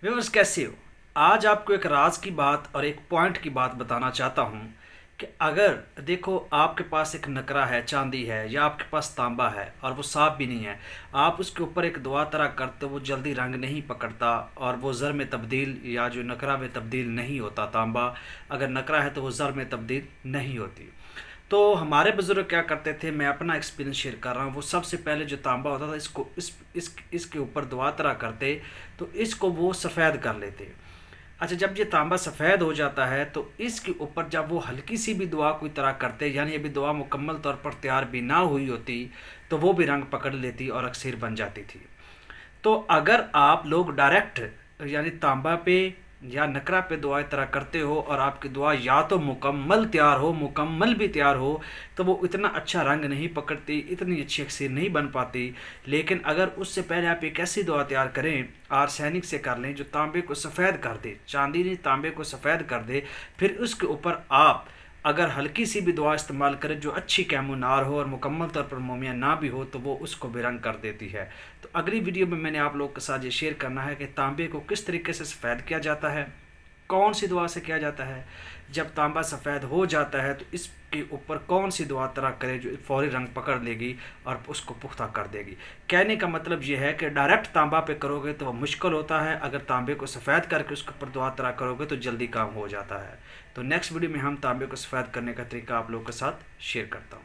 Viewers, कैसे हो? आज आपको एक राज की बात और एक पॉइंट की बात बताना चाहता हूँ कि अगर देखो आपके पास एक नकरा है, चांदी है, या आपके पास तांबा है और वो साफ भी नहीं है, आप उसके ऊपर एक दुआ तरह करते हो, वो जल्दी रंग नहीं पकड़ता और वो ज़र में तब्दील या जो नकरा में तब्दील नहीं होता। तांबा अगर नकरा है तो वो ज़र में तब्दील नहीं होती। तो हमारे बुज़ुर्ग क्या करते थे, मैं अपना एक्सपीरियंस शेयर कर रहा हूँ। वो सबसे पहले जो तांबा होता था, इसके ऊपर दुआ तरह करते, तो इसको वो सफ़ेद कर लेते। अच्छा, जब ये तांबा सफ़ेद हो जाता है तो इसके ऊपर जब वो हल्की सी भी दुआ कोई तरह करते, यानी अभी दुआ मुकम्मल तौर पर तैयार भी ना हुई होती, तो वो भी रंग पकड़ लेती और अक्सर बन जाती थी। तो अगर आप लोग डायरेक्ट यानी तांबा पे या नकरा पे दुआ तरह करते हो और आपकी दुआ या तो मुकम्मल तैयार हो, मुकम्मल भी तैयार हो, तो वो इतना अच्छा रंग नहीं पकड़ती, इतनी अच्छी अक्सर नहीं बन पाती। लेकिन अगर उससे पहले आप एक ऐसी दुआ तैयार करें, आर्सेनिक से कर लें, जो तांबे को सफ़ेद कर दे, चांदी नहीं तांबे को सफ़ेद कर दे, फिर उसके ऊपर आप अगर हल्की सी भी दुआ इस्तेमाल करें जो अच्छी कैमोनार हो और मुकम्मल तौर पर मोमिया ना भी हो, तो वो उसको भी रंग कर देती है। तो अगली वीडियो में मैंने आप लोगों के साथ ये शेयर करना है कि तांबे को किस तरीके से सफ़ेद किया जाता है, कौन सी दुआ से किया जाता है। जब तांबा सफ़ेद हो जाता है तो इसके ऊपर कौन सी दुआ तरह करे जो फौरी रंग पकड़ लेगी और उसको पुख्ता कर देगी। कहने का मतलब ये है कि डायरेक्ट तांबा पे करोगे तो वह मुश्किल होता है, अगर तांबे को सफ़ेद करके उसके ऊपर दुआ तरह करोगे तो जल्दी काम हो जाता है। तो नेक्स्ट वीडियो में हम तांबे को सफ़ेद करने का तरीका आप लोगों के साथ शेयर करता हूँ।